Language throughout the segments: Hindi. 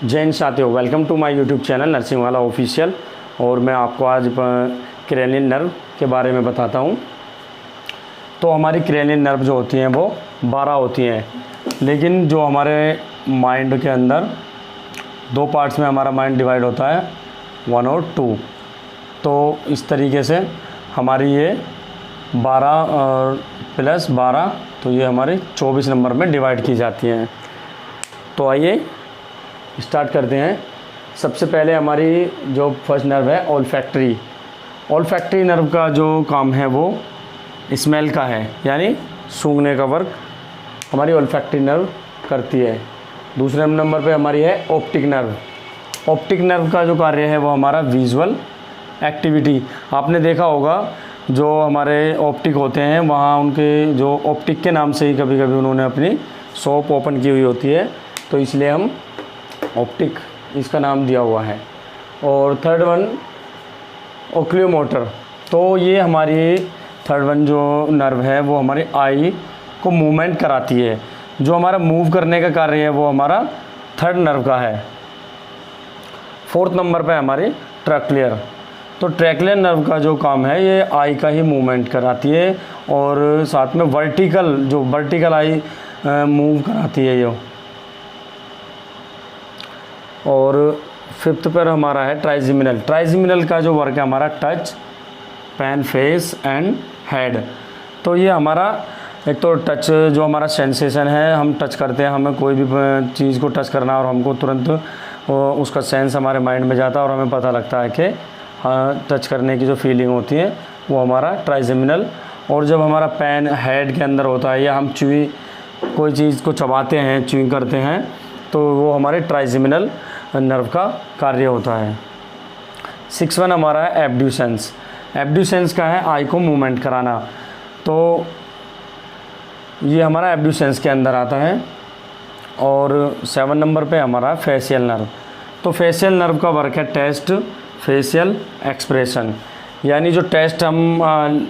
जय हिंद साथियों, welcome to my YouTube channel nursing वाला ऑफिशियल। और मैं आपको आज क्रेनियल नर्व के बारे में बताता हूँ। तो हमारी क्रेनियल नर्व जो होती हैं वो 12 होती हैं, लेकिन जो हमारे माइंड के अंदर दो पार्ट्स में हमारा माइंड डिवाइड होता है, 1 और 2। तो इस तरीके से हमारी ये 12 और प्लस 12, तो ये हमारी 24 नंबर में डिवाइड की जाती हैं। तो आइए स्टार्ट करते हैं। सबसे पहले हमारी जो फर्स्ट नर्व है ओल्फैक्टरी। ओल्फैक्टरी नर्व का जो काम है वो स्मेल का है, यानी सूंघने का वर्क हमारी ओल्फैक्टरी नर्व करती है। दूसरे नंबर पे हमारी है ऑप्टिक नर्व। ऑप्टिक नर्व का जो कार्य है वो हमारा विजुअल एक्टिविटी। आपने देखा होगा जो हमारे ऑप्टिक होते हैं वहाँ उनके जो ऑप्टिक के नाम से ही कभी कभी उन्होंने अपनी शॉप ओपन की हुई होती है, तो इसलिए हम ऑप्टिक इसका नाम दिया हुआ है। और थर्ड वन ओक्यूलोमोटर। तो ये हमारी थर्ड वन जो नर्व है वो हमारी आई को मूवमेंट कराती है। जो हमारा मूव करने का कार्य है वो हमारा थर्ड नर्व का है। फोर्थ नंबर पे हमारी ट्रैक्लियर। तो ट्रैक्लियर नर्व का जो काम है ये आई का ही मूवमेंट कराती है, और साथ में वर्टिकल आई मूव कराती है ये। और फिफ्थ पर हमारा है ट्राइजेमिनल। ट्राइजेमिनल का जो वर्क है हमारा touch, pan, face and head. तो ये हमारा एक तो टच जो हमारा सेंसेशन है, हम टच करते हैं, हमें कोई भी चीज़ को टच करना और हमको तुरंत उसका सेंस हमारे माइंड में जाता है और हमें पता लगता है कि हाँ, टच करने की जो फीलिंग होती है वो हमारा ट्राइजेमिनल। और जब हमारा पैन हेड के अंदर होता है या हम कोई चीज़ को चबाते हैं, च्यूइंग करते हैं, तो वो हमारे ट्राइजेमिनल नर्व का कार्य होता है। 6 वन हमारा है एब्ड्यूसेंस। एब्ड्यूसेंस का है आई को मूवमेंट कराना, तो ये हमारा एब्ड्यूसेंस के अंदर आता है। और 7 नंबर पे हमारा फेशियल नर्व। तो फेशियल नर्व का वर्क है टेस्ट, फेशियल एक्सप्रेशन, यानी जो टेस्ट हम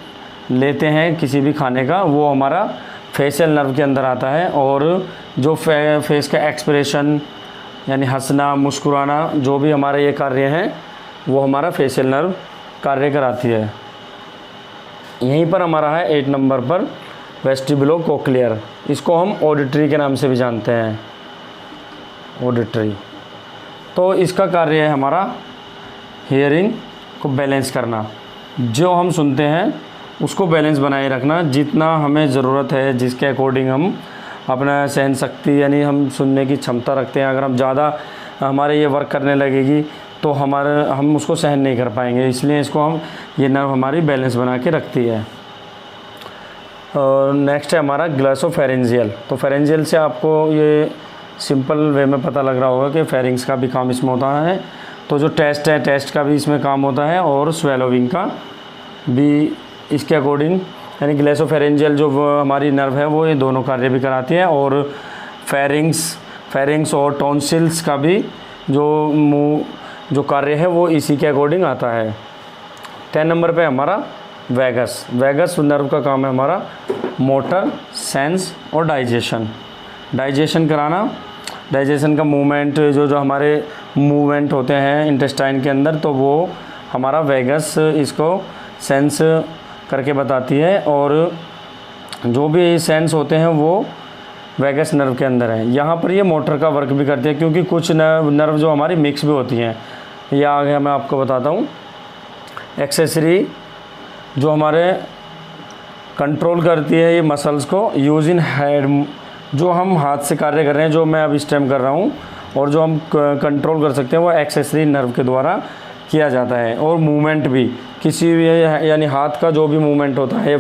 लेते हैं किसी भी खाने का वो हमारा फेशियल नर्व के अंदर आता है। और जो फेस का एक्सप्रेशन यानी हंसना, मुस्कुराना, जो भी हमारा ये कार्य है वो हमारा फेशियल नर्व कार्य कराती है। यहीं पर हमारा है 8 नंबर पर वेस्टिबुलो कोक्लियर। इसको हम ऑडिटरी के नाम से भी जानते हैं, ऑडिटरी। तो इसका कार्य है हमारा हियरिंग को बैलेंस करना। जो हम सुनते हैं उसको बैलेंस बनाए रखना, जितना हमें ज़रूरत है, जिसके अकॉर्डिंग हम अपना सहन शक्ति यानी हम सुनने की क्षमता रखते हैं। अगर हम ज़्यादा हमारे ये वर्क करने लगेगी तो हम उसको सहन नहीं कर पाएंगे, इसलिए इसको ये नर्व हमारी बैलेंस बना के रखती है। और नेक्स्ट है हमारा ग्लॉसोफेरेंजियल। तो फेरेंजियल से आपको ये सिंपल वे में पता लग रहा होगा कि फेरिंग्स का भी काम इसमें होता है। तो जो टेस्ट है, टेस्ट का भी इसमें काम होता है, और स्वेलोविंग का भी इसके अकॉर्डिंग, यानी ग्लॉसोफेरेंजियल जो हमारी नर्व है वो ये दोनों कार्य भी कराती है। और फेरिंग्स और टॉन्सिल्स का भी जो कार्य है वो इसी के अकॉर्डिंग आता है। 10 नंबर पे हमारा वेगस। वेगस नर्व का काम है हमारा मोटर, सेंस और डाइजेशन कराना। डाइजेशन का मूवमेंट, जो हमारे मूवमेंट होते हैं इंटेस्टाइन के अंदर, तो वो हमारा वेगस इसको सेंस करके बताती है। और जो भी सेंस होते हैं वो वेगस नर्व के अंदर है। यहाँ पर ये मोटर का वर्क भी करती है, क्योंकि कुछ नर्व जो हमारी मिक्स भी होती हैं। ये आगे मैं आपको बताता हूँ। एक्सेसरी जो हमारे कंट्रोल करती है ये मसल्स को, यूज इन हेड, जो हम हाथ से कार्य कर रहे हैं, जो मैं अब इस टाइम कर रहा हूँ, और जो हम कंट्रोल कर सकते हैं वो एक्सेसरी नर्व के द्वारा किया जाता है। और मूवमेंट भी किसी भी, यानी हाथ का जो भी मूवमेंट होता है,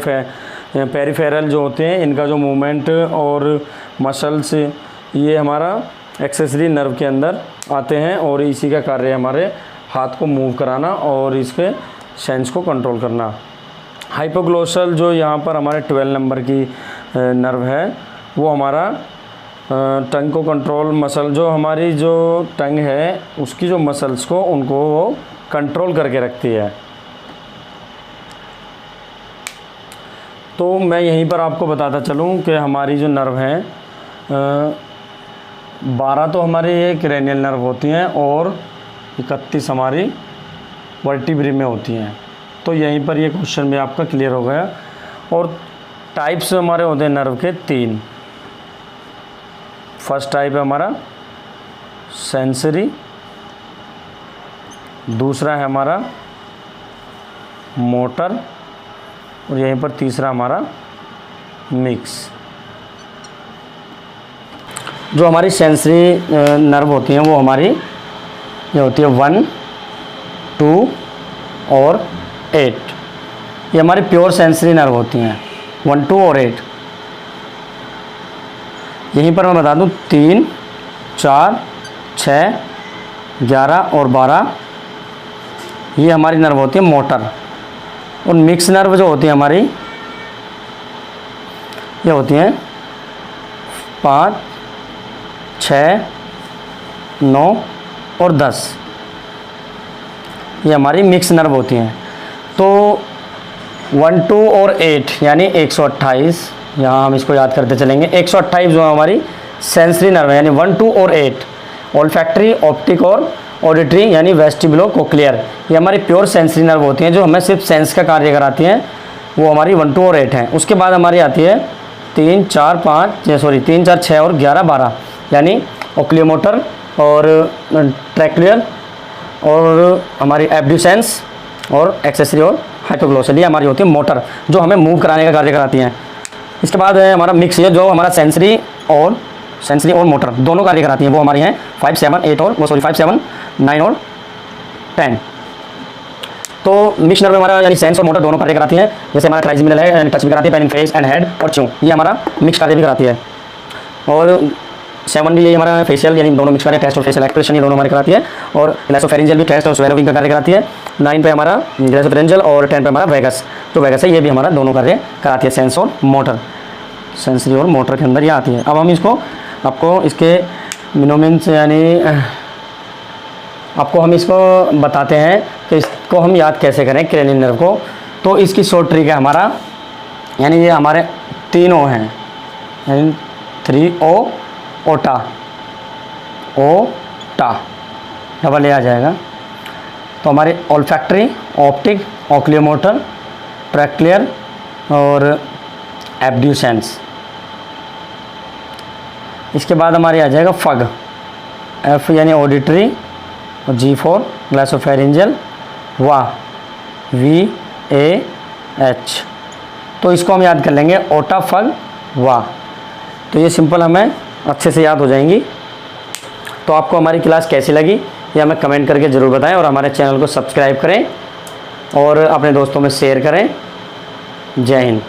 पेरिफेरल जो होते हैं इनका जो मूवमेंट और मसल्स, ये हमारा एक्सेसरी नर्व के अंदर आते हैं। और इसी का कार्य हमारे हाथ को मूव कराना और इसके सेंस को कंट्रोल करना। हाइपोग्लोसल जो यहाँ पर हमारे 12 नंबर की नर्व है वो हमारा टंग को कंट्रोल, मसल जो हमारी जो टंग है उसकी जो मसल्स को उनको वो कंट्रोल करके रखती है। तो मैं यहीं पर आपको बताता चलूँ कि हमारी जो नर्व है 12 तो हमारी ये क्रेनियल नर्व होती हैं और 31 हमारी वर्टिब्री में होती हैं। तो यहीं पर ये क्वेश्चन भी आपका क्लियर हो गया। और टाइप्स हमारे होते हैं नर्व के 3। फर्स्ट टाइप है हमारा सेंसरी, दूसरा है हमारा मोटर और यहीं पर तीसरा हमारा मिक्स। जो हमारी सेंसरी नर्व होती हैं वो हमारी ये होती है 1, 2 और 8। ये हमारी प्योर सेंसरी नर्व होती हैं 1, 2 और 8। यहीं पर मैं बता दूं 3, 4, 6, 11 और 12 ये हमारी नर्व होती है मोटर। और मिक्स नर्व जो होती है हमारी ये होती हैं 5, 6, 9 और 10। ये हमारी मिक्स नर्व होती हैं। तो 1, 2 और 8 यानी 128, यहाँ हम इसको याद करते चलेंगे। 128 जो है हमारी सेंसरी नर्व है यानी 1, 2 और 8। ऑल्फैक्टरी, ऑप्टिक और ऑडिटरी यानी वेस्टिबुलो कोक्लियर ये हमारी प्योर सेंसरी नर्व होती हैं जो हमें सिर्फ सेंस का कार्य कराती हैं। वो हमारी 1, 2 और 8 हैं। उसके बाद हमारी आती है 3, 4, 6 और 11, 12 यानी ओक्लियोमोटर और ट्रैक्लियर और हमारी एब्ड्यूसेंस और एक्सेसरी और हाइपोग्लोसल ये हमारी होती है मोटर जो हमें मूव कराने का कार्य कराती हैं। इसके बाद है हमारा मिक्स ये जो हमारा सेंसरी और मोटर दोनों कार्य कराती हैं। वो हमारी हैं 5, 7, 8 और 5, 7, 9 और 10। तो मिक्स नर्व हमारा यानी सेंस और मोटर दोनों कार्य कराती हैं। जैसे हमारा ट्राइजेमिनल है यानी टच भी कराती है, पेन फेस एंड हेड और च्यू ये हमारा मिक्स कार्य भी कराती है। और 7 भी ये हमारा फेशियल यानी दोनों मिक्स कार्य टेस्ट और फेशियल एक्सप्रेशन ये दोनों हमारे कराती है। और ग्लैसोफेरिंजियल भी टेस्ट और स्वेलोविंग का कार्य कराती है। 9 पे हमारा ग्लैसोफेरिंजियल और 10 पे हमारा वेगस जो वेगस है ये भी हमारा दोनों कार्य कराती है सेंस और मोटर। सेंसरी और मोटर के अंदर ये आती है। अब हम इसको आपको इसके मिनोमिन्स यानी आपको हम इसको बताते हैं कि इसको हम याद कैसे करें क्रेनियल नर्व को। तो इसकी शॉर्ट ट्रिक है हमारा यानी ये हमारे 3 O हैं यानी 3O ओटा डबल ए आ जाएगा। तो हमारे ऑल्फैक्टरी, ऑप्टिक, ऑक्लियोमोटर, ट्रैक्लियर और एब्ड्यूसेंस। इसके बाद हमारे आ जाएगा फग, F यानी ऑडिटरी और G4 ग्लैसोफेरिंजियल, VAH। तो इसको हम याद कर लेंगे ओटा, फग, वाह। तो ये सिंपल हमें अच्छे से याद हो जाएंगी। तो आपको हमारी क्लास कैसी लगी ये हमें कमेंट करके ज़रूर बताएं और हमारे चैनल को सब्सक्राइब करें और अपने दोस्तों में शेयर करें। जय हिंद।